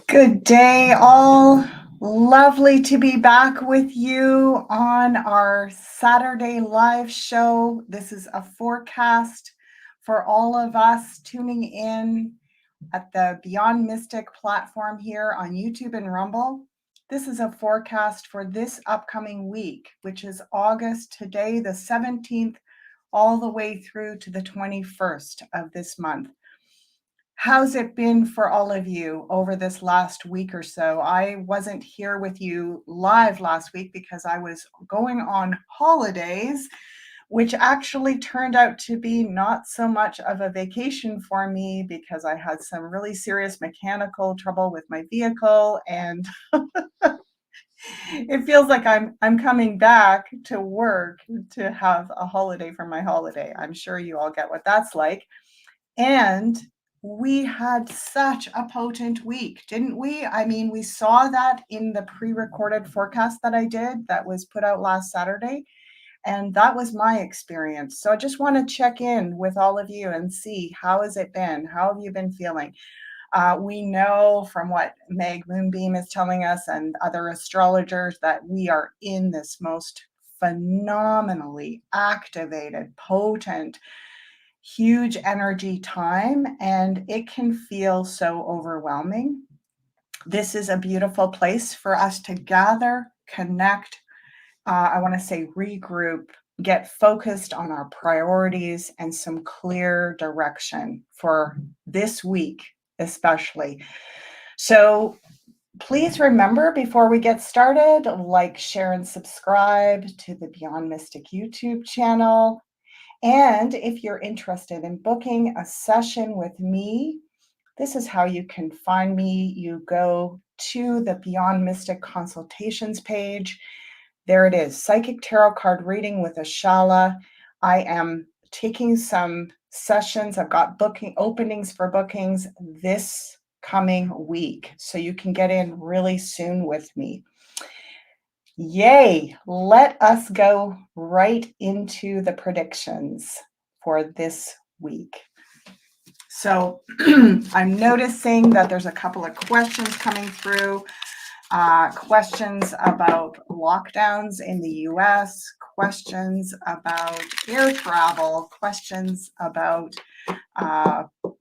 Good day, all. Lovely to be back with you on our Saturday live show. This is a forecast for all of us tuning in at the Beyond Mystic platform here on YouTube and Rumble. This is a forecast for this upcoming week, which is August, today, the 17th, all the way through to the 21st of this month. How's it been for all of you over this last week or so? I wasn't here with you live last week because I was going on holidays, which actually turned out to be not so much of a vacation for me because I had some really serious mechanical trouble with my vehicle, and it feels like I'm coming back to work to have a holiday for my holiday. I'm sure you all get what that's like. And we had such a potent week, didn't we? I mean, we saw that in the pre-recorded forecast that I did that was put out last Saturday. And that was my experience. So I just want to check in with all of you and see, how has it been? How have you been feeling? We know from what Meg Moonbeam is telling us and other astrologers that we are in this most phenomenally activated, potent, huge energy time, and it can feel so overwhelming. This is a beautiful place for us to gather, connect, I want to say regroup, get focused on our priorities and some clear direction for this week, especially. So please remember, before we get started, like, share, and subscribe to the Beyond Mystic YouTube channel. And if you're interested in booking a session with me, this is how you can find me. You go to the Beyond Mystic consultations page. There it is, Psychic Tarot Card Reading with Ashala. I am taking some sessions. I've got booking openings for bookings this coming week, so you can get in really soon with me. Yay! Let us go right into the predictions for this week. So I'm noticing that there's a couple of questions coming through. Questions about lockdowns in the US, questions about air travel, questions about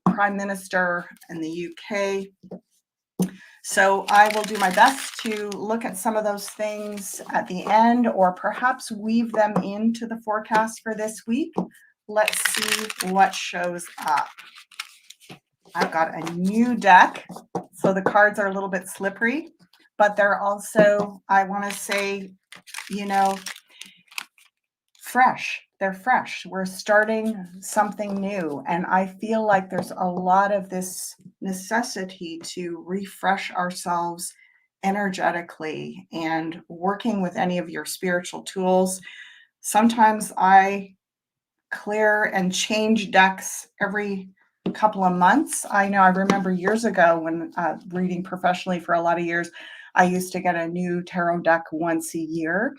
Prime Minister in the UK. So I will do my best to look at some of those things at the end, or perhaps weave them into the forecast for this week. Let's see what shows up. I've got a new deck, so the cards are a little bit slippery, but they're also, I want to say, fresh. They're fresh. We're starting something new. And I feel like there's a lot of this necessity to refresh ourselves energetically, and working with any of your spiritual tools. Sometimes I clear and change decks every couple of months. I know I remember years ago when reading professionally for a lot of years, I used to get a new tarot deck once a year.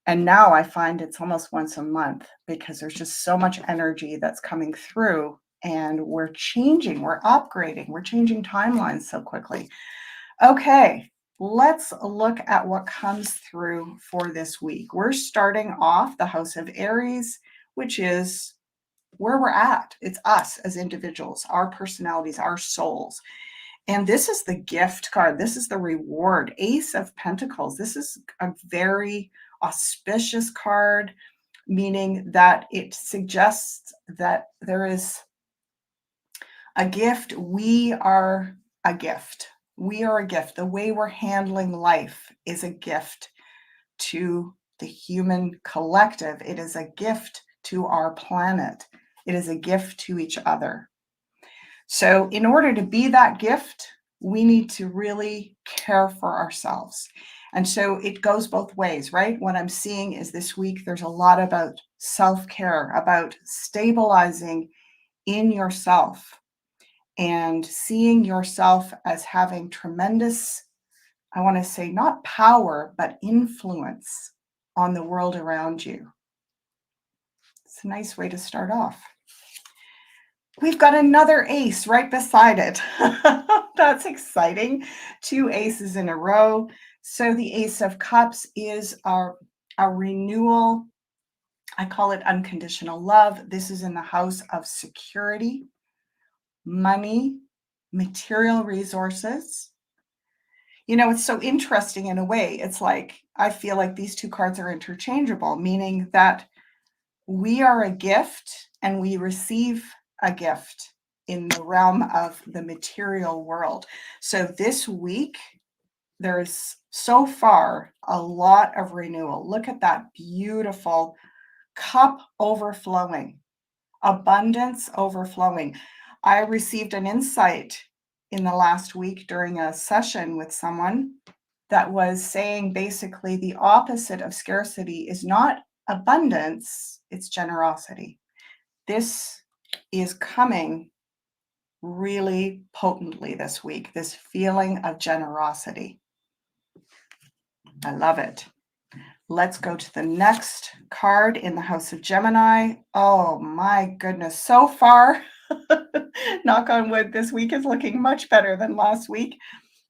And now I find it's almost once a month because there's just so much energy that's coming through, and we're changing, we're upgrading, we're changing timelines so quickly. Okay, let's look at what comes through for this week. We're starting off the House of Aries, which is where we're at. It's us as individuals, our personalities, our souls. And this is the gift card. This is the reward. Ace of Pentacles. This is a very auspicious card, meaning that it suggests that there is a gift. We are a gift. We are a gift. The way we're handling life is a gift to the human collective. It is a gift to our planet. It is a gift to each other. So in order to be that gift, we need to really care for ourselves. And so it goes both ways, right? What I'm seeing is this week, there's a lot about self-care, about stabilizing in yourself and seeing yourself as having tremendous, I want to say, not power, but influence on the world around you. It's a nice way to start off. We've got another ace right beside it. That's exciting. 2 aces in a row. So the Ace of Cups is a renewal. I call it unconditional love. This is in the house of security, money, material resources. You know, it's so interesting in a way. It's like, I feel like these two cards are interchangeable, meaning that we are a gift and we receive a gift in the realm of the material world. So this week, there's so far a lot of renewal. Look at that beautiful cup overflowing, abundance overflowing. I received an insight in the last week during a session with someone that was saying basically the opposite of scarcity is not abundance, it's generosity. This is coming really potently this week, this feeling of generosity. I love it. Let's go to the next card in the House of Gemini. Oh my goodness, so far, knock on wood, this week is looking much better than last week.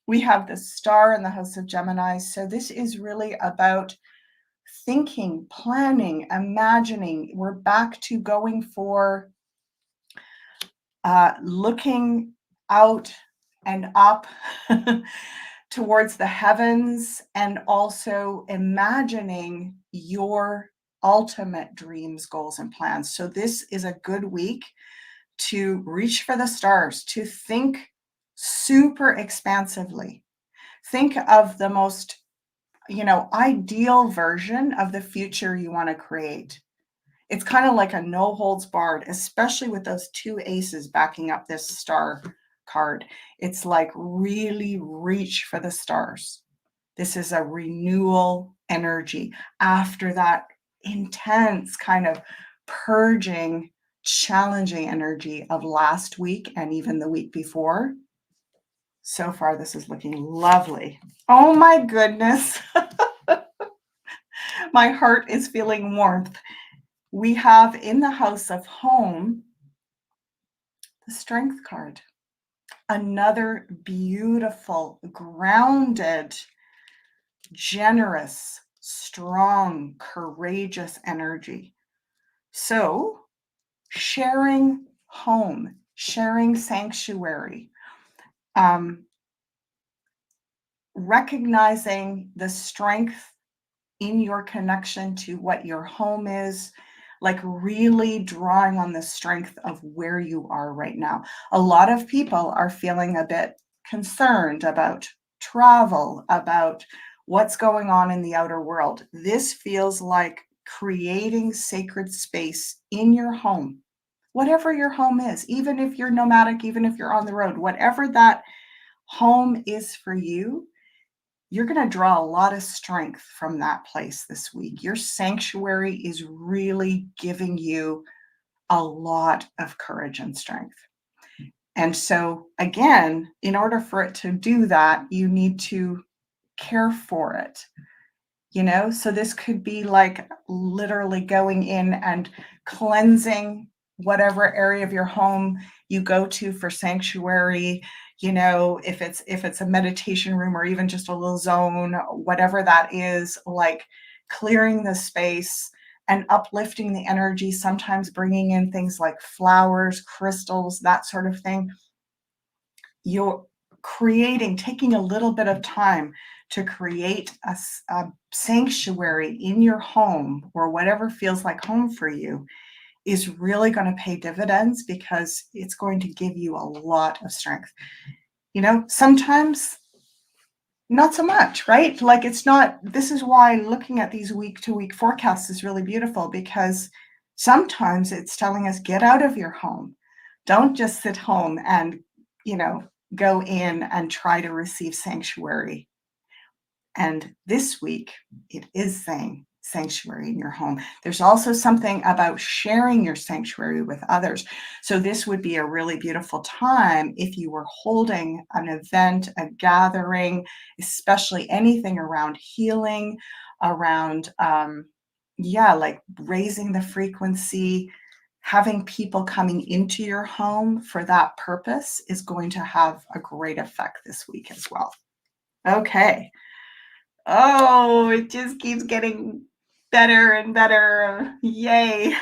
We have the Star in the House of Gemini. So this is really about thinking, planning, imagining. We're back to going for looking out and up towards the heavens, and also imagining your ultimate dreams, goals, and plans. So this is a good week to reach for the stars, to think super expansively. Think of the most, ideal version of the future you want to create. It's kind of like a no holds barred, especially with those 2 aces backing up this star card. It's like really reach for the stars. This is a renewal energy after that intense kind of purging, challenging energy of last week and even the week before. So far, this is looking lovely. Oh my goodness. My heart is feeling warmth. We have in the House of Home the Strength card. Another beautiful, grounded, generous, strong, courageous energy. So, sharing home, sharing sanctuary, recognizing the strength in your connection to what your home is, like really drawing on the strength of where you are right now. A lot of people are feeling a bit concerned about travel, about what's going on in the outer world. This feels like creating sacred space in your home, whatever your home is, even if you're nomadic, even if you're on the road, whatever that home is for you. You're going to draw a lot of strength from that place this week. Your sanctuary is really giving you a lot of courage and strength. And so, again, in order for it to do that, you need to care for it. So this could be like literally going in and cleansing whatever area of your home you go to for sanctuary. If it's a meditation room or even just a little zone, whatever that is, like clearing the space and uplifting the energy, sometimes bringing in things like flowers, crystals, that sort of thing. You're taking a little bit of time to create a sanctuary in your home, or whatever feels like home for you, is really going to pay dividends, because it's going to give you a lot of strength. Sometimes not so much, right? Like this is why looking at these week to week forecasts is really beautiful, because sometimes it's telling us, get out of your home. Don't just sit home and, go in and try to receive sanctuary. And this week, it is saying sanctuary in your home. There's also something about sharing your sanctuary with others. So this would be a really beautiful time if you were holding an event, a gathering, especially anything around healing, around, like raising the frequency, having people coming into your home for that purpose is going to have a great effect this week as well. Okay. Oh, it just keeps getting better and better. Yay.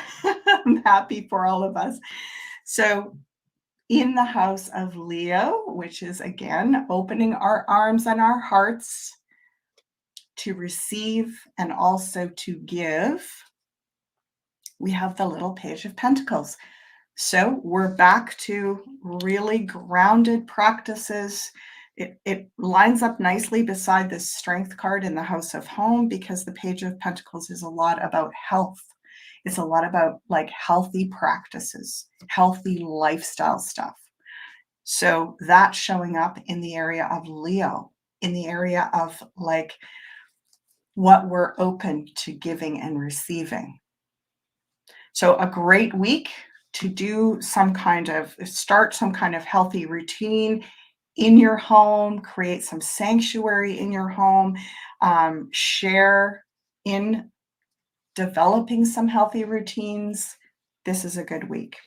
I'm happy for all of us. So, in the house of Leo, which is again opening our arms and our hearts to receive and also to give, we have the little Page of Pentacles. So we're back to really grounded practices. It lines up nicely beside this Strength card in the House of Home, because the Page of Pentacles is a lot about health. It's a lot about like healthy practices, healthy lifestyle stuff. So that's showing up in the area of Leo, in the area of like what we're open to giving and receiving. So a great week to do start some kind of healthy routine in your home, create some sanctuary in your home, share in developing some healthy routines. This is a good week.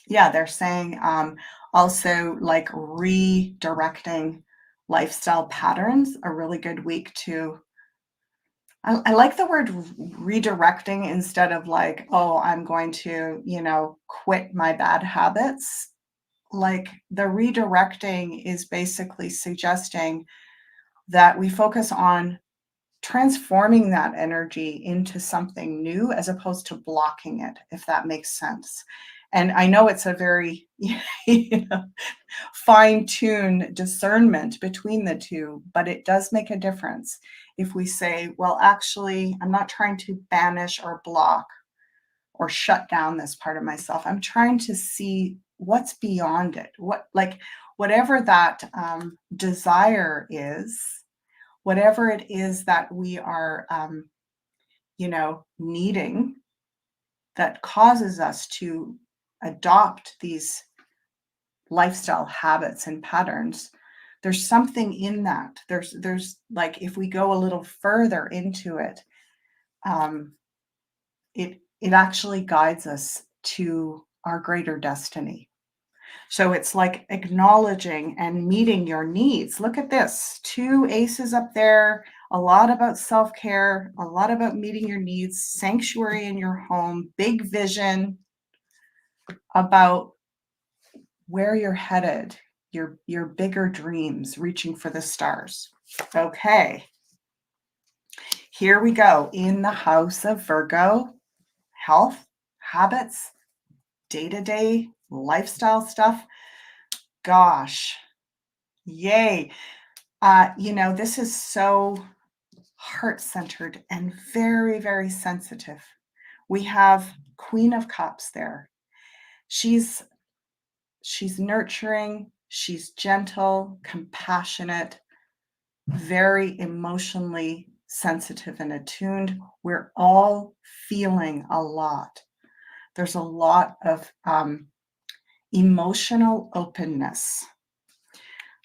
Yeah, they're saying also like redirecting lifestyle patterns, a really good week to I like the word redirecting instead of like, oh, I'm going to, quit my bad habits. Like the redirecting is basically suggesting that we focus on transforming that energy into something new as opposed to blocking it, if that makes sense. And I know it's a very fine-tuned discernment between the two, but it does make a difference if we say, well, actually, I'm not trying to banish or block or shut down this part of myself. I'm trying to see what's beyond it. Whatever that desire is, whatever it is that we are, needing, that causes us to adopt these lifestyle habits and patterns, there's something in that. There's like, if we go a little further into it, it actually guides us to our greater destiny. So it's like acknowledging and meeting your needs. Look at this, 2 aces up there, a lot about self-care, a lot about meeting your needs, sanctuary in your home, big vision about where you're headed, your bigger dreams, reaching for the stars. Okay. Here we go. In the house of Virgo, health, habits, day-to-day lifestyle stuff. Gosh. Yay. This is so heart-centered and very, very sensitive. We have Queen of Cups there. She's nurturing, she's gentle, compassionate, very emotionally sensitive and attuned. We're all feeling a lot. There's a lot of emotional openness.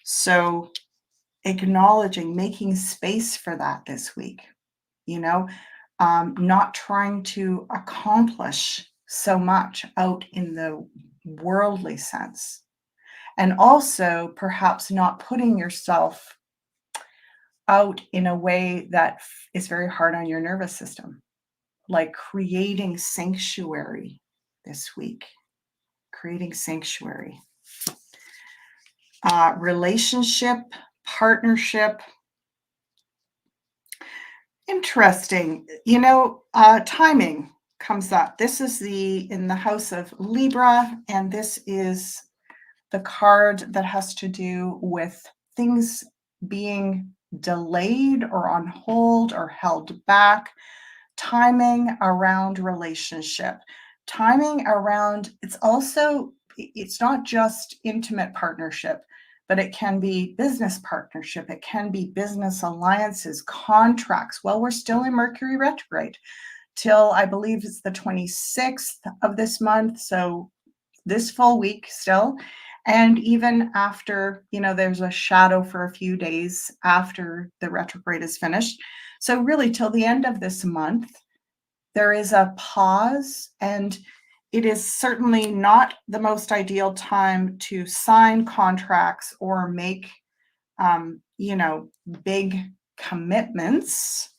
So acknowledging, making space for that this week, not trying to accomplish so much out in the worldly sense. And also perhaps not putting yourself out in a way that is very hard on your nervous system, like creating sanctuary this week, creating sanctuary. Relationship, partnership. Interesting. Timing comes up. This is in the house of Libra, and this is the card that has to do with things being delayed or on hold or held back. Timing around relationship. Timing around, it's not just intimate partnership, but it can be business partnership. It can be business alliances, contracts. Well, we're still in Mercury retrograde till I believe it's the 26th of this month. So this full week still. And even after, there's a shadow for a few days after the retrograde is finished. So really till the end of this month, there is a pause, and it is certainly not the most ideal time to sign contracts or make, big commitments.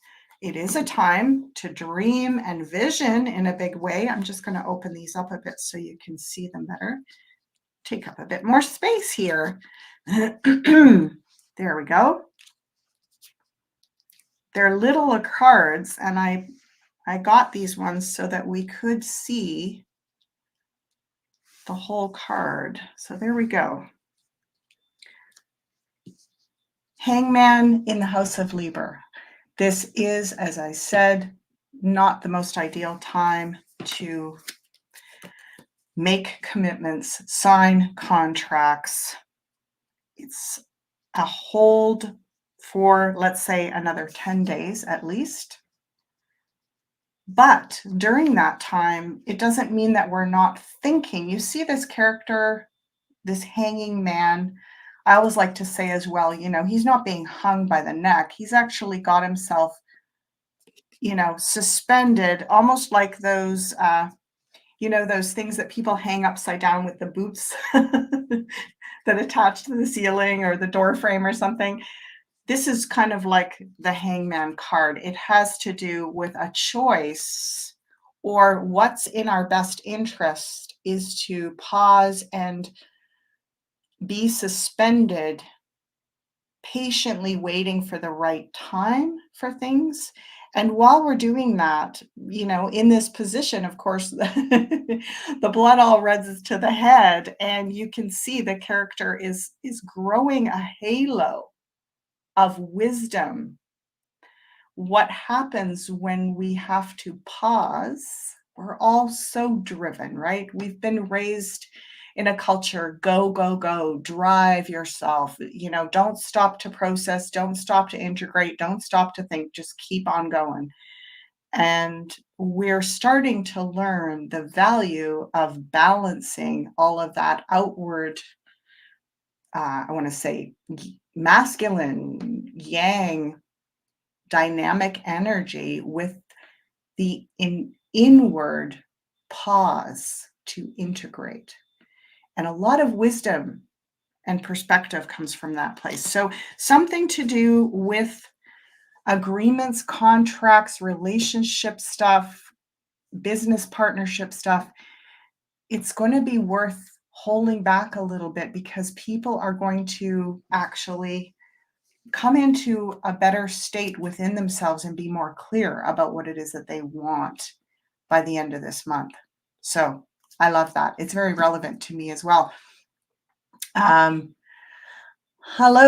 It is a time to dream and vision in a big way. I'm just going to open these up a bit so you can see them better. Take up a bit more space here. There we go. They're little cards, and I got these ones so that we could see the whole card. So there we go. Hangman in the House of Liber. This is, as I said, not the most ideal time to make commitments, sign contracts. It's a hold for, let's say, another 10 days at least. But during that time, it doesn't mean that we're not thinking. You see this character, this hanging man. I always like to say as well, he's not being hung by the neck. He's actually got himself, suspended, almost like those, those things that people hang upside down with the boots that attach to the ceiling or the door frame or something. This is kind of like the hangman card. It has to do with a choice, or what's in our best interest is to pause and be suspended, patiently waiting for the right time for things. And while we're doing that, in this position, of course, the blood all runs to the head, and you can see the character is growing a halo of wisdom. What happens when we have to pause? We're all so driven, right? We've been raised in a culture, go, go, go, drive yourself, don't stop to process, don't stop to integrate, don't stop to think, just keep on going. And we're starting to learn the value of balancing all of that outward, I want to say masculine, yang, dynamic energy with the inward pause to integrate. And a lot of wisdom and perspective comes from that place. So something to do with agreements, contracts, relationship stuff, business partnership stuff. It's going to be worth holding back a little bit, because people are going to actually come into a better state within themselves and be more clear about what it is that they want by the end of this month. So I love that. It's very relevant to me as well. Hello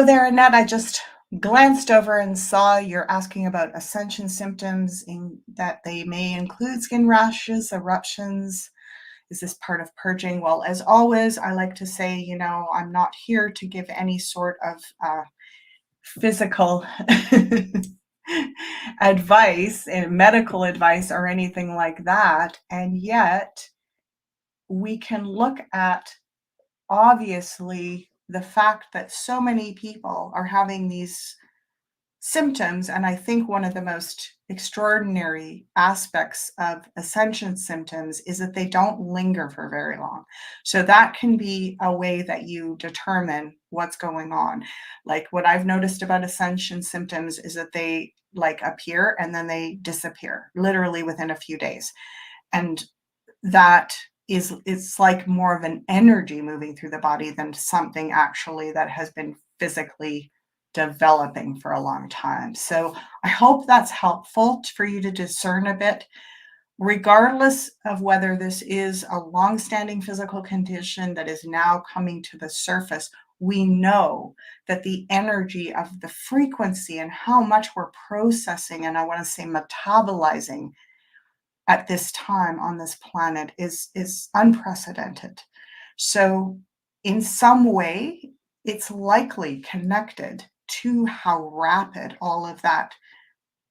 there, Annette. I just glanced over and saw you're asking about Ascension symptoms, in that they may include skin rashes, eruptions. Is this part of purging? Well, as always, I like to say, I'm not here to give any sort of physical advice and medical advice or anything like that. And yet we can look at, obviously, the fact that so many people are having these symptoms. And I think one of the most extraordinary aspects of Ascension symptoms is that they don't linger for very long. So that can be a way that you determine what's going on. Like, what I've noticed about Ascension symptoms is that they appear and then they disappear literally within a few days. And that it's like more of an energy moving through the body than something actually that has been physically developing for a long time. So I hope that's helpful for you to discern a bit. Regardless of whether this is a long-standing physical condition that is now coming to the surface, we know that the energy of the frequency and how much we're processing, and I want to say metabolizing, at this time on this planet is unprecedented. So in some way, it's likely connected to how rapid all of that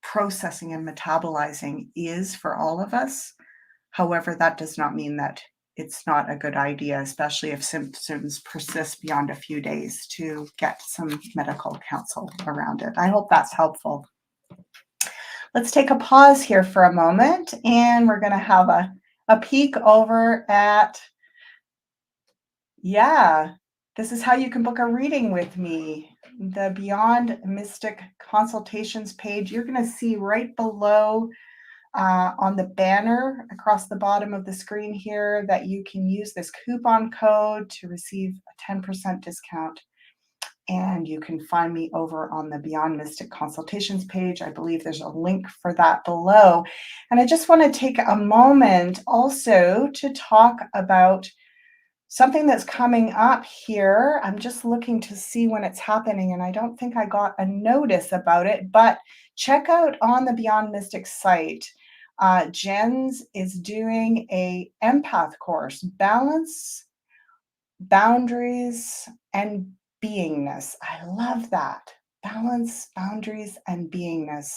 processing and metabolizing is for all of us. However, that does not mean that it's not a good idea, especially if symptoms persist beyond a few days, to get some medical counsel around it. I hope that's helpful. Let's take a pause here for a moment, and we're going to have a peek over at, yeah, this is how you can book a reading with me. The Beyond Mystic Consultations page, you're going to see right below on the banner across the bottom of the screen here that you can use this coupon code to receive a 10% discount. And you can find me over on the Beyond Mystic Consultations page. I believe there's a link for that below. And I just want to take a moment also to talk about something that's coming up here. I'm just looking to see when it's happening, and I don't think I got a notice about it, but check out on the Beyond Mystic site. Jen's is doing a empath course, balance, boundaries, and beingness. I love that. Balance, boundaries, and beingness.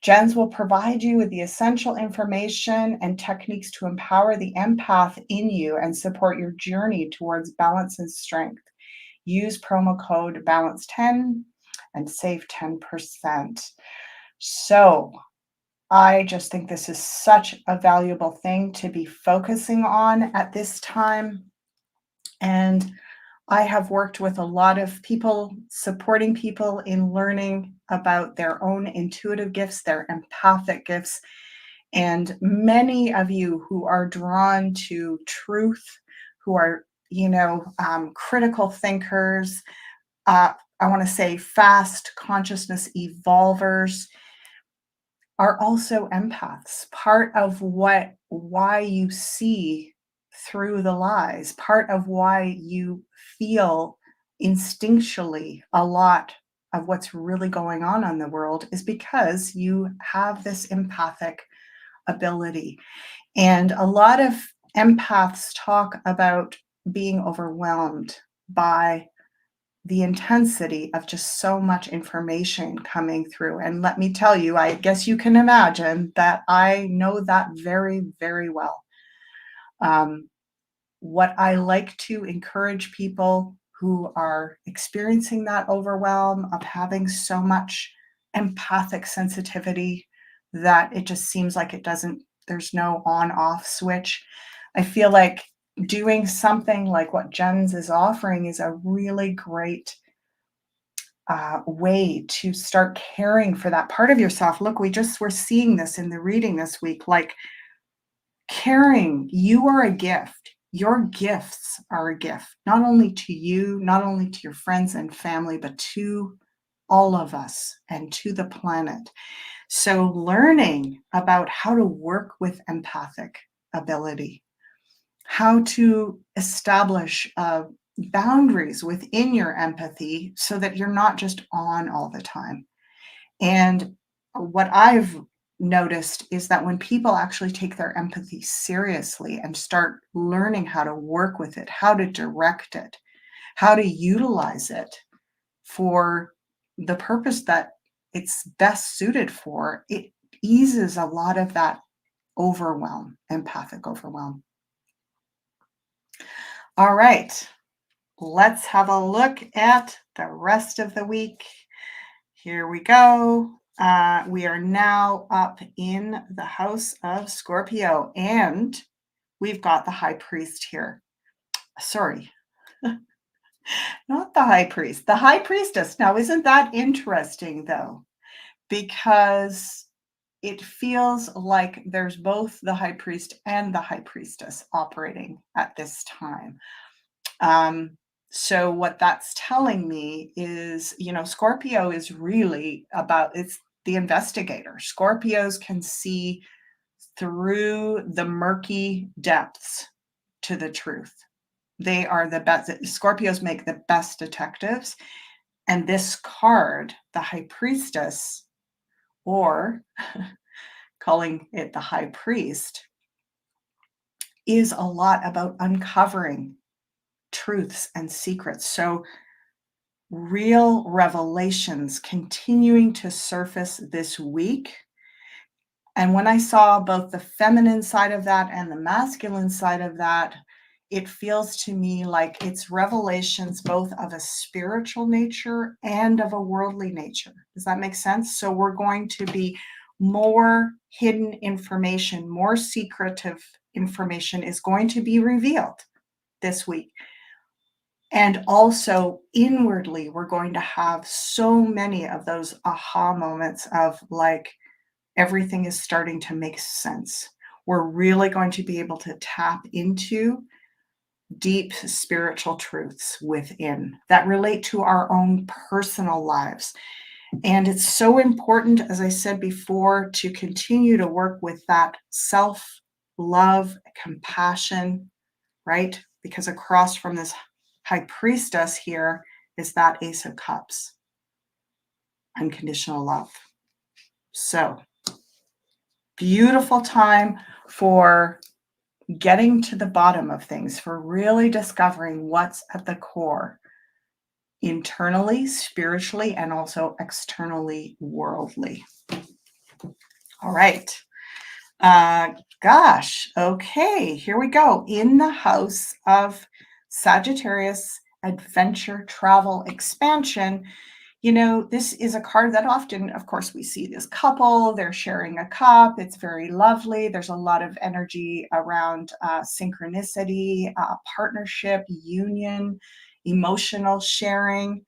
Jens will provide you with the essential information and techniques to empower the empath in you and support your journey towards balance and strength. Use promo code BALANCE10 and save 10%. So, I just think this is such a valuable thing to be focusing on at this time. And I have worked with a lot of people, supporting people in learning about their own intuitive gifts, their empathic gifts, and many of you who are drawn to truth, who are, critical thinkers, I want to say fast consciousness evolvers, are also empaths. Part of why you see through the lies, part of why you feel instinctually a lot of what's really going on in the world is because you have this empathic ability. And a lot of empaths talk about being overwhelmed by the intensity of just so much information coming through. And let me tell you, I guess you can imagine that I know that very, very well. What I like to encourage people who are experiencing that overwhelm of having so much empathic sensitivity that it just seems like there's no on off switch. I feel like doing something like what Jen's is offering is a really great way to start caring for that part of yourself. Look, we're seeing this in the reading this week, like caring. You are a gift. Your gifts are a gift, not only to you, not only to your friends and family, but to all of us and to the planet. So learning about how to work with empathic ability, how to establish boundaries within your empathy so that you're not just on all the time. And what I've noticed is that when people actually take their empathy seriously and start learning how to work with it, how to direct it, how to utilize it for the purpose that it's best suited for, it eases a lot of that overwhelm, empathic overwhelm. All right, let's have a look at the rest of the week. Here we go. We are now up in the house of Scorpio, and we've got the high priest here. Sorry, not the high priest, the high priestess. Now, isn't that interesting, though? Because it feels like there's both the high priest and the high priestess operating at this time. So what that's telling me is, Scorpio is really it's the investigator. Scorpios can see through the murky depths to the truth. They are the best. Scorpios make the best detectives. And this card, the high priestess, or calling it the high priest, is a lot about uncovering truths and secrets. So real revelations continuing to surface this week. And when I saw both the feminine side of that and the masculine side of that, it feels to me like it's revelations both of a spiritual nature and of a worldly nature. Does that make sense? So we're going to be more hidden information, more secretive information is going to be revealed this week. And also inwardly, we're going to have so many of those aha moments of like, everything is starting to make sense. We're really going to be able to tap into deep spiritual truths within that relate to our own personal lives. And it's so important, as I said before, to continue to work with that self love, compassion, right? Because across from this high priestess here is that Ace of Cups, unconditional love. So, beautiful time for getting to the bottom of things, for really discovering what's at the core internally, spiritually, and also externally, worldly. All right. Gosh, okay, here we go. In the house of Sagittarius, adventure, travel, expansion. You know, this is a card that often, of course, we see this couple, they're sharing a cup. It's very lovely. There's a lot of energy around synchronicity, partnership, union, emotional sharing.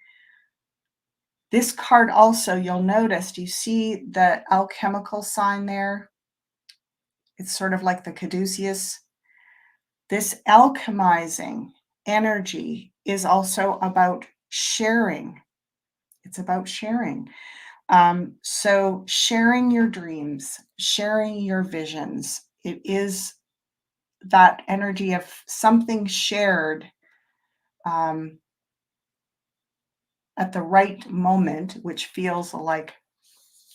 This card also, you'll notice, do you see the alchemical sign there? It's sort of like the caduceus. This alchemizing energy is also about sharing. It's about sharing. So sharing your dreams, sharing your visions, it is that energy of something shared at the right moment, which feels like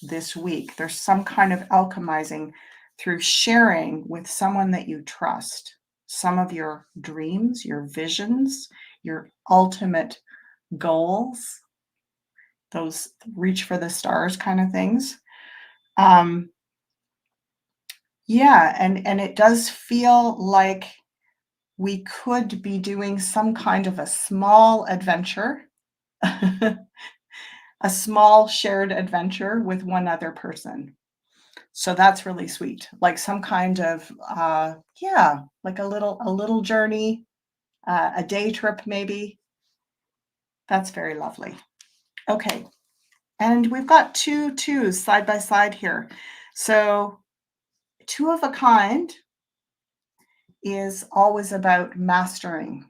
this week. There's some kind of alchemizing through sharing with someone that you trust some of your dreams, your visions, your ultimate goals, those reach for the stars kind of things. Yeah, and it does feel like we could be doing some kind of a small adventure, a small shared adventure with one other person. So that's really sweet. Like some kind of yeah, like a little journey, a day trip maybe. That's very lovely. Okay. And we've got two twos side by side here. So two of a kind is always about mastery.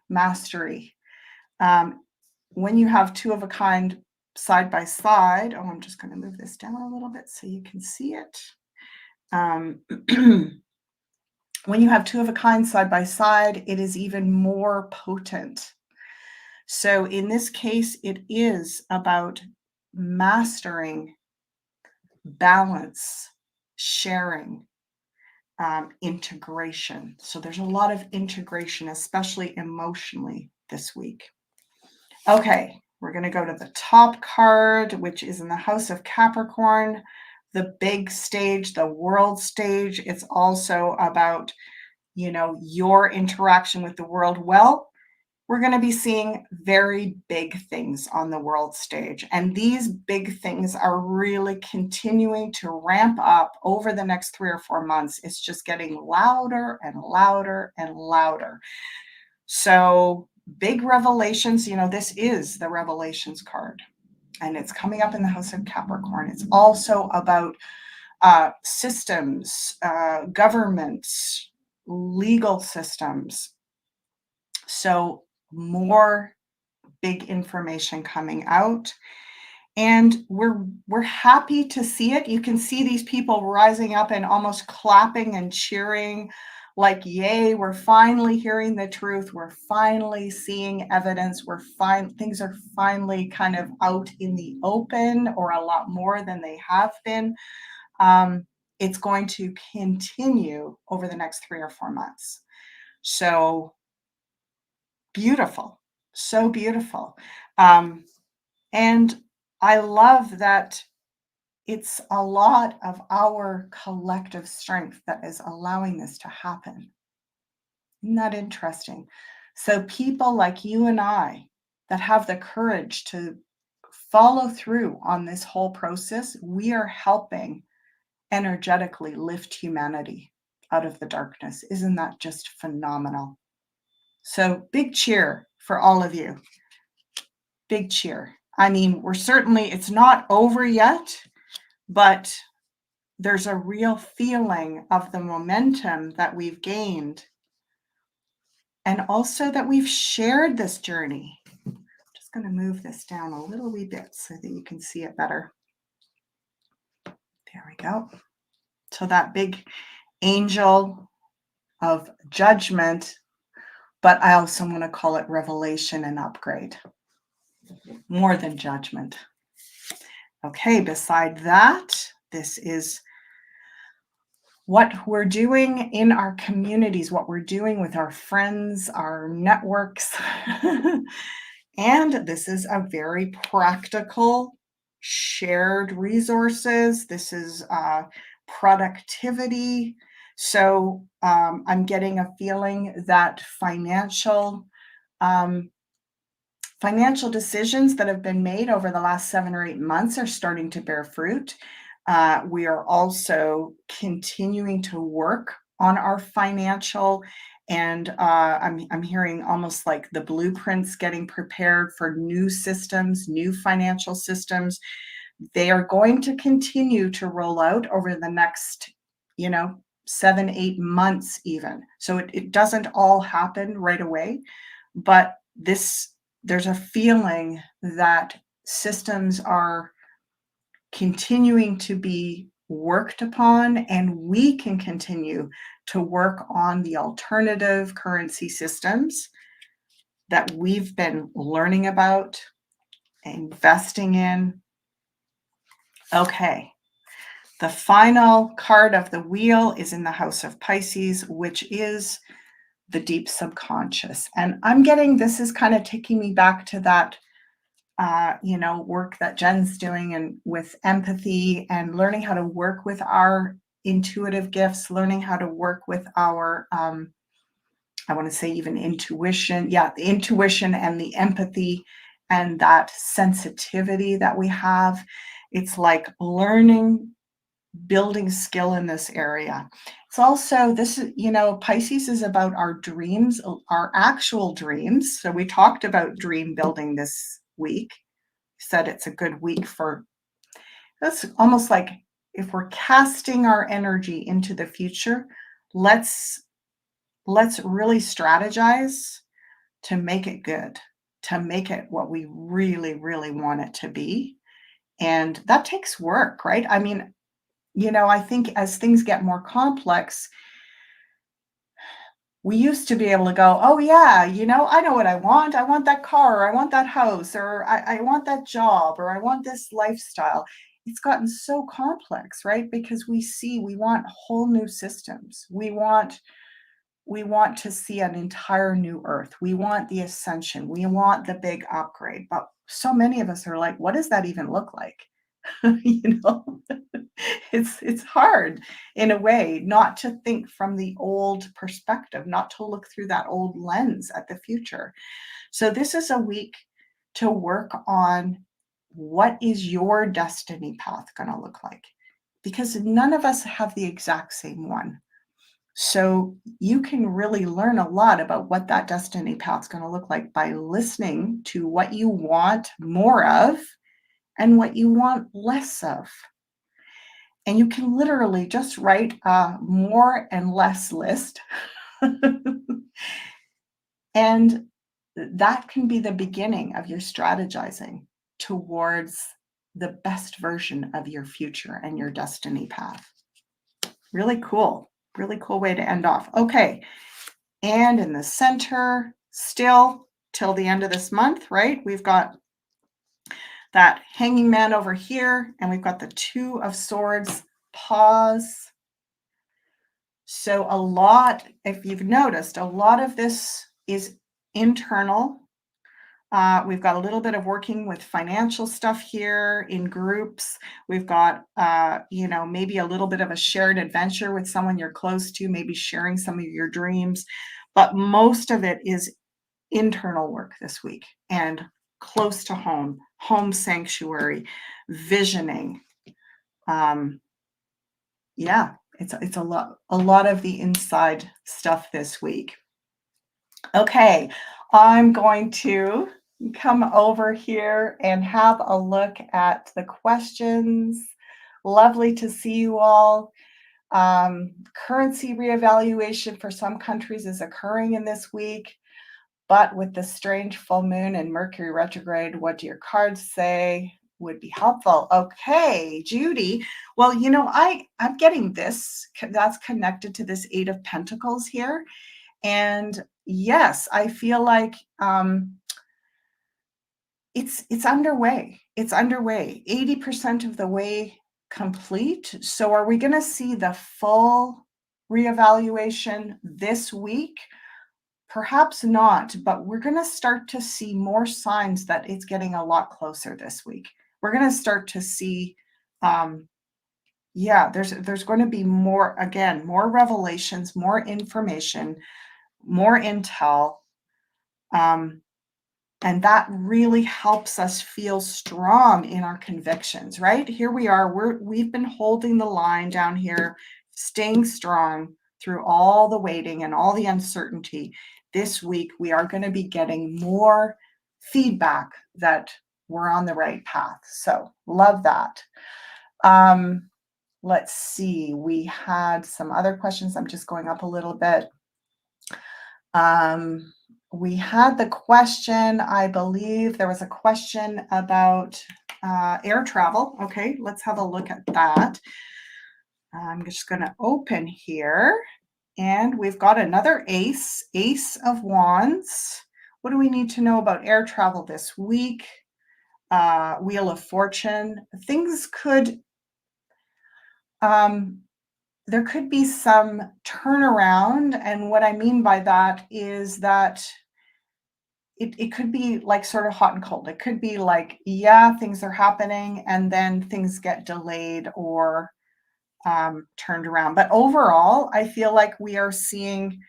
When you have two of a kind side by side, oh, I'm just going to move this down a little bit so you can see it. When you have two of a kind side by side, it is even more potent. So in this case, it is about mastering balance, sharing, integration. So there's a lot of integration, especially emotionally this week. Okay, we're going to go to the top card, which is in the house of Capricorn, the big stage, the world stage. It's also about, your interaction with the world. Well, we're going to be seeing very big things on the world stage. And these big things are really continuing to ramp up over the next 3 or 4 months. It's just getting louder and louder and louder. So big revelations, this is the revelations card. And it's coming up in the house of Capricorn. It's also about systems, governments, legal systems. So more big information coming out, and we're happy to see it. You can see these people rising up and almost clapping and cheering, like, yay, we're finally hearing the truth, we're finally seeing evidence, things are finally kind of out in the open, or a lot more than they have been. It's going to continue over the next 3 or 4 months. So beautiful, so beautiful. And I love that it's a lot of our collective strength that is allowing this to happen. Isn't that interesting? So people like you and I that have the courage to follow through on this whole process, we are helping energetically lift humanity out of the darkness. Isn't that just phenomenal? So big cheer for all of you. Big cheer. I mean, it's not over yet, but there's a real feeling of the momentum that we've gained, and also that we've shared this journey. I'm just going to move this down a little wee bit so that you can see it better. There we go. So that big angel of judgment, but I also want to call it revelation and upgrade, more than judgment. Okay, beside that, this is what we're doing in our communities, what we're doing with our friends, our networks. And this is a very practical shared resources. This is productivity. So I'm getting a feeling that financial decisions that have been made over the last 7 or 8 months are starting to bear fruit. We are also continuing to work on our financial, and I'm hearing almost like the blueprints getting prepared for new systems, new financial systems. They are going to continue to roll out over the next, 7, 8 months even. So it doesn't all happen right away, but there's a feeling that systems are continuing to be worked upon, and we can continue to work on the alternative currency systems that we've been learning about, investing in. Okay, the final card of the wheel is in the House of Pisces, which is the deep subconscious. And I'm getting, this is kind of taking me back to that work that Jen's doing and with empathy and learning how to work with our intuitive gifts, learning how to work with our, I want to say even intuition. Yeah, the intuition and the empathy and that sensitivity that we have. It's like learning, building skill in this area. It's also Pisces is about our dreams, our actual dreams. So we talked about dream building this week. Said it's a good week for, that's almost like if we're casting our energy into the future, let's really strategize to make it good, to make it what we really, really want it to be. And that takes work, right? I mean, I think as things get more complex, we used to be able to go, oh yeah, I know what I want. I want that car, or I want that house, or I want that job, or I want this lifestyle. It's gotten so complex, right? Because we want whole new systems. We want to see an entire new earth. We want the ascension. We want the big upgrade. But so many of us are like, what does that even look like? It's hard in a way not to think from the old perspective, not to look through that old lens at the future. So this is a week to work on what is your destiny path going to look like, because none of us have the exact same one. So you can really learn a lot about what that destiny path is going to look like by listening to what you want more of and what you want less of. And you can literally just write a more and less list. And that can be the beginning of your strategizing towards the best version of your future and your destiny path. Really cool way to end off. Okay. And in the center, still till the end of this month, right? We've got that hanging man over here, and we've got the 2 of Swords, pause. So a lot, if you've noticed, a lot of this is internal. We've got a little bit of working with financial stuff here in groups. We've got, maybe a little bit of a shared adventure with someone you're close to, maybe sharing some of your dreams. But most of it is internal work this week and close to home sanctuary, visioning, Yeah, it's a lot of the inside stuff this week. Okay, I'm going to come over here and have a look at the questions. Lovely to see you all. Currency reevaluation for some countries is occurring in this week, but with the strange full moon and Mercury retrograde, what do your cards say would be helpful? Okay, Judy. Well, I'm getting this. That's connected to this Eight of Pentacles here. And yes, I feel like it's underway. It's underway. 80% of the way complete. So are we going to see the full reevaluation this week? Perhaps not, but we're going to start to see more signs that it's getting a lot closer this week. We're going to start to see yeah, there's going to be more, again, more revelations, more information, more intel. And that really helps us feel strong in our convictions, right? Here we are. We've been holding the line down here, staying strong through all the waiting and all the uncertainty. This week, we are going to be getting more feedback that we're on the right path. So love that. Let's see. We had some other questions. I'm just going up a little bit. We had the question, I believe there was a question about air travel. Okay, let's have a look at that. I'm just going to open here, and we've got another ace of wands. What do we need to know about air travel this week? Wheel of Fortune. Things could there could be some turnaround, and what I mean by that is that it could be like sort of hot and cold. It could be like, yeah, things are happening, and then things get delayed or turned around. But overall, I feel like we are seeing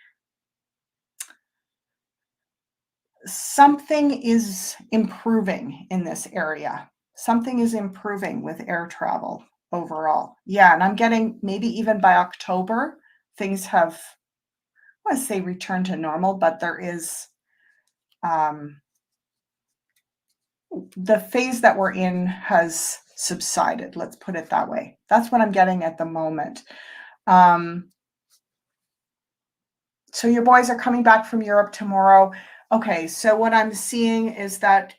something is improving in this area. Something is improving with air travel overall. Yeah, and I'm getting maybe even by October, things have, I want to say returned to normal, but there is the phase that we're in has subsided. Let's put it that way. That's what I'm getting at the moment. So your boys are coming back from Europe tomorrow. Okay, so what I'm seeing is that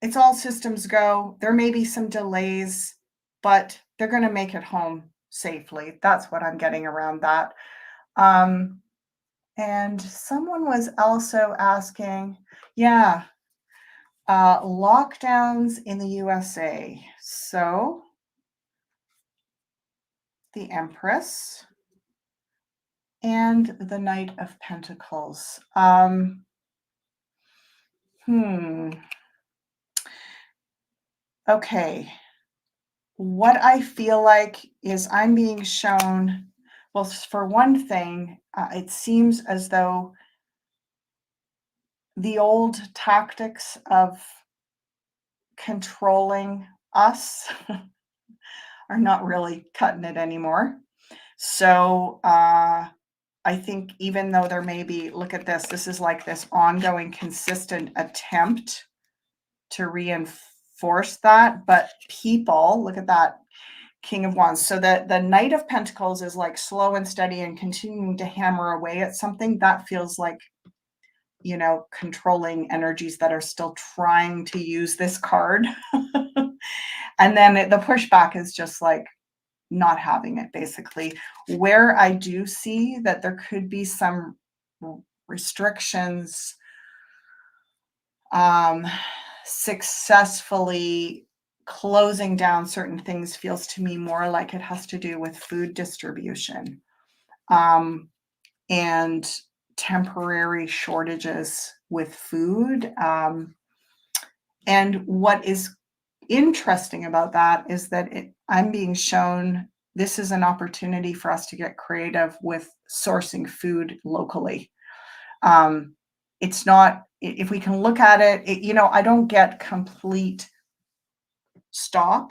it's all systems go. There may be some delays, but they're going to make it home safely. That's what I'm getting around that. And someone was also asking, yeah, lockdowns in the USA. So the Empress and the Knight of Pentacles. Okay. What I feel like is I'm being shown, well, for one thing, it seems as though the old tactics of controlling us are not really cutting it anymore. So I think even though there may be, look at this is like this ongoing, consistent attempt to reinforce that. But people, look at that King of Wands. So the Knight of Pentacles is like slow and steady and continuing to hammer away at something that feels like, controlling energies that are still trying to use this card. And then the pushback is just like not having it, basically. Where I do see that there could be some restrictions successfully closing down certain things feels to me more like it has to do with food distribution and temporary shortages with food. And what is interesting about that is that I'm being shown this is an opportunity for us to get creative with sourcing food locally. It's not, if we can look at it, I don't get complete stop.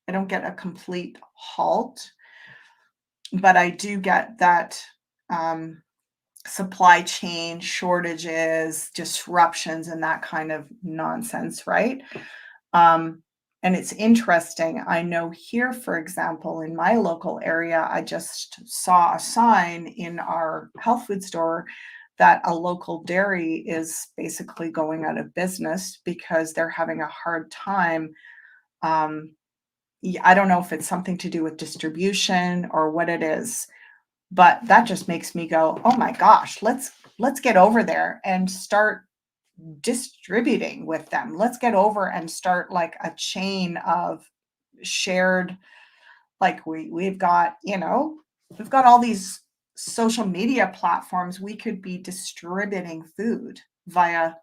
I don't get a complete halt. but I do get that um, supply chain shortages, disruptions, and that kind of nonsense, right? Um, and it's interesting. I know here, for example, in my local area, I just saw a sign in our health food store that a local dairy is basically going out of business because they're having a hard time. Um, I don't know if it's something to do with distribution or what it is, but that just makes me go, "Oh my gosh, let's get over there and start distributing with them. Let's get over and start like a chain of shared, like we've got, we've got all these social media platforms. We could be distributing food via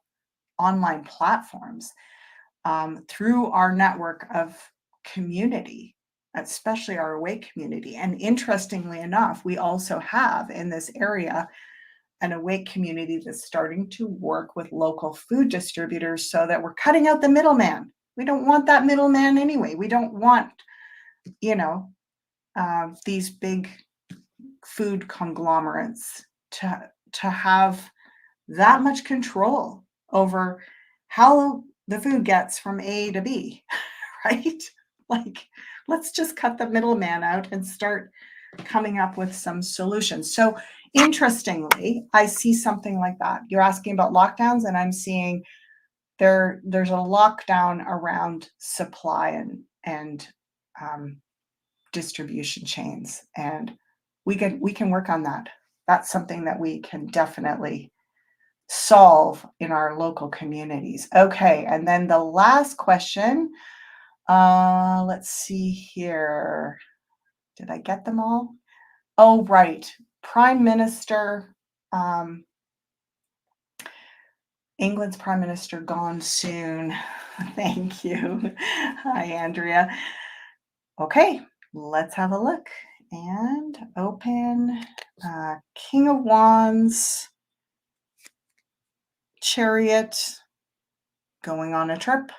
online platforms through our network of community, especially our awake community. And interestingly enough, we also have in this area an awake community that's starting to work with local food distributors so that we're cutting out the middleman. We don't want that middleman anyway. We don't want, you know, these big food conglomerates to have that much control over how the food gets from A to B, right? Like, let's just cut the middleman out and start coming up with some solutions. So, interestingly, I see something like that. You're asking about lockdowns, and I'm seeing there's a lockdown around supply and um, distribution chains, and we can work on that. That's something that we can definitely solve in our local communities. Okay, and then the last question. Let's see here. Did I get them all? Oh, right. Prime Minister, um, England's Prime Minister gone soon. Thank you. Hi, Andrea. Okay, let's have a look and open King of Wands, Chariot, going on a trip.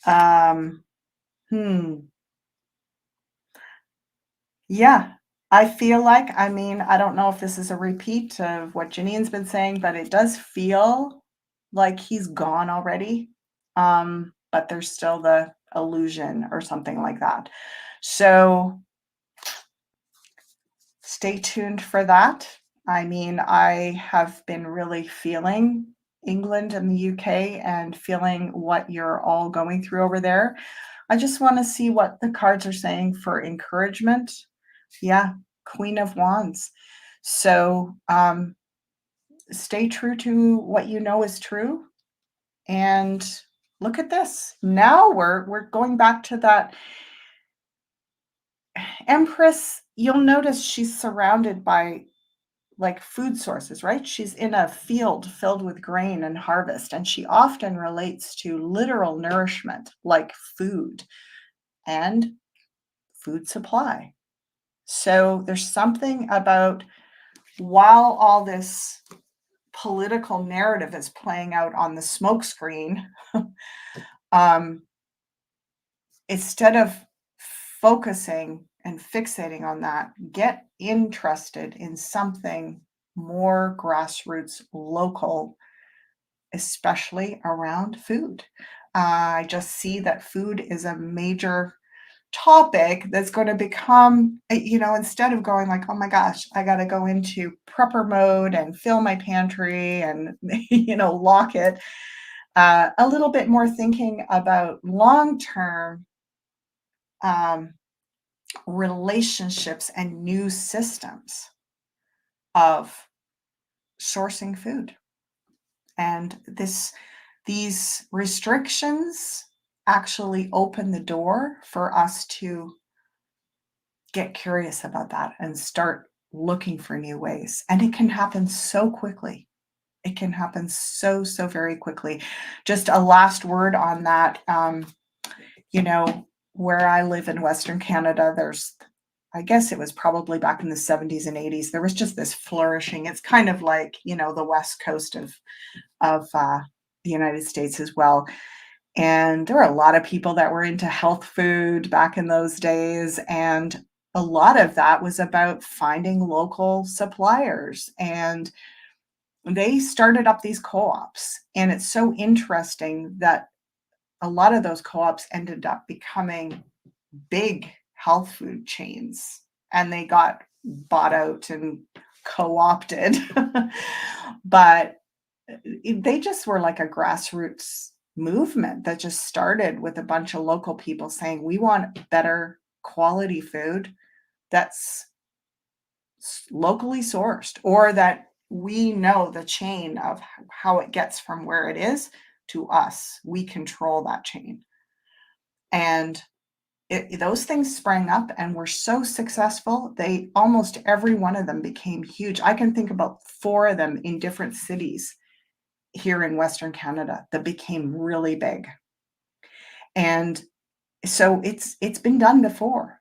um, hmm. Yeah, I feel like, I mean, I don't know if this is a repeat of what Janine's been saying, but it does feel like he's gone already. But there's still the illusion or something like that. So stay tuned for that. I mean, I have been really feeling England and the UK and feeling what you're all going through over there. I just want to see what the cards are saying for encouragement. Yeah, Queen of Wands. So stay true to what you know is true. And look at this. Now we're going back to that Empress. You'll notice she's surrounded by like food sources, right? She's in a field filled with grain and harvest, and she often relates to literal nourishment like food and food supply. So there's something about while all this political narrative is playing out on the smoke screen, um, instead of focusing and fixating on that, get interested in something more grassroots, local, especially around food. I just see that food is a major topic that's going to become, instead of going like, oh my gosh, I got to go into prepper mode and fill my pantry and, lock it, a little bit more thinking about long term um, relationships and new systems of sourcing food. And these restrictions actually open the door for us to get curious about that and start looking for new ways. And it can happen so quickly. It can happen so, so very quickly. Just a last word on that. You know, where I live in Western Canada, I guess it was probably back in the 70s and 80s, there was just this flourishing. It's kind of like, the West Coast of the United States as well. And there were a lot of people that were into health food back in those days. And a lot of that was about finding local suppliers, and they started up these co-ops. And it's so interesting that a lot of those co-ops ended up becoming big health food chains, and they got bought out and co-opted. But they just were like a grassroots movement that just started with a bunch of local people saying, we want better quality food that's locally sourced, or that we know the chain of how it gets from where it is to us. We control that chain. And those things sprang up and were so successful. They almost every one of them became huge. I can think about 4 of them in different cities here in Western Canada that became really big. And so it's been done before.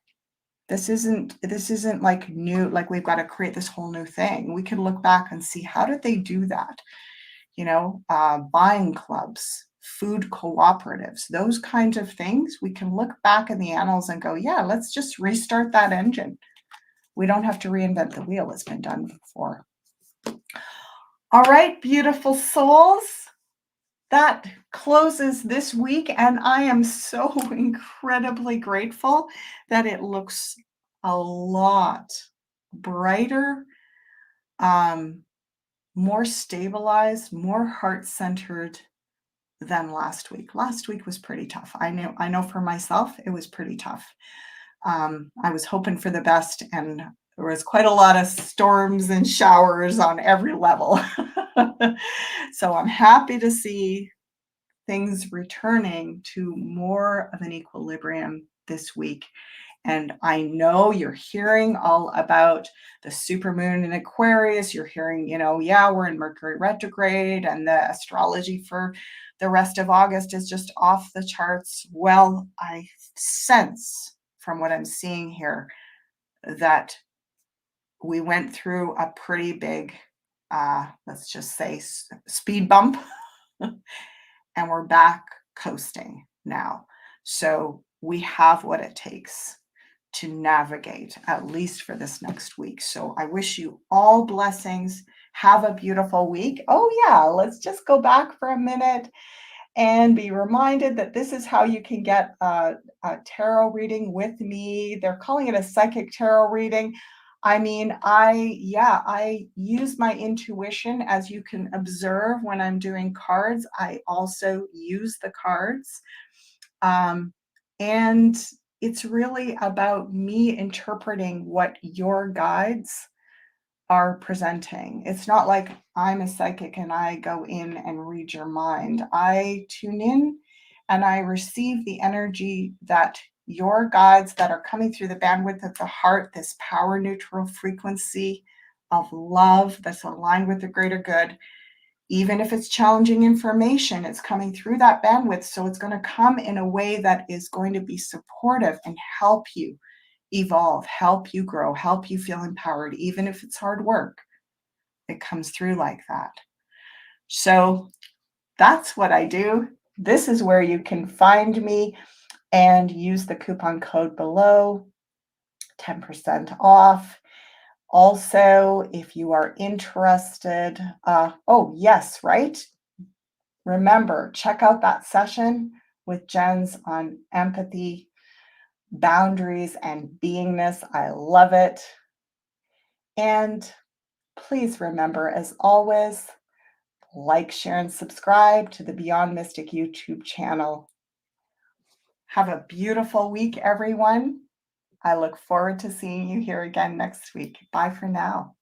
This isn't like new, like we've got to create this whole new thing. We can look back and see, how did they do that? Buying clubs, food cooperatives, those kinds of things. We can look back in the annals and go, yeah, let's just restart that engine. We don't have to reinvent the wheel. It's been done before. All right, beautiful souls. That closes this week, and I am so incredibly grateful that it looks a lot brighter, more stabilized, more heart-centered than last week. Last week was pretty tough. I know for myself, it was pretty tough. I was hoping for the best, and there was quite a lot of storms and showers on every level. So I'm happy to see things returning to more of an equilibrium this week. And I know you're hearing all about the supermoon in Aquarius. You're hearing, yeah, we're in Mercury retrograde, and the astrology for the rest of August is just off the charts. Well, I sense from what I'm seeing here that we went through a pretty big, let's just say, speed bump, and we're back coasting now. So we have what it takes to navigate, at least for this next week. So I wish you all blessings. Have a beautiful week. Oh, yeah, let's just go back for a minute and be reminded that this is how you can get a tarot reading with me. They're calling it a psychic tarot reading. I mean, I use my intuition, as you can observe when I'm doing cards. I also use the cards. And it's really about me interpreting what your guides are presenting. It's not like I'm a psychic and I go in and read your mind. I tune in and I receive the energy that your guides that are coming through the bandwidth of the heart, this power neutral frequency of love that's aligned with the greater good. Even if it's challenging information, it's coming through that bandwidth. So it's going to come in a way that is going to be supportive and help you evolve, help you grow, help you feel empowered. Even if it's hard work, it comes through like that. So that's what I do. This is where you can find me, and use the coupon code below, 10% off. Also, if you are interested, oh yes, right? Remember, check out that session with Jens on empathy, boundaries, and beingness. I love it. And please remember, as always, like, share, and subscribe to the Beyond Mystic YouTube channel. Have a beautiful week, everyone. I look forward to seeing you here again next week. Bye for now.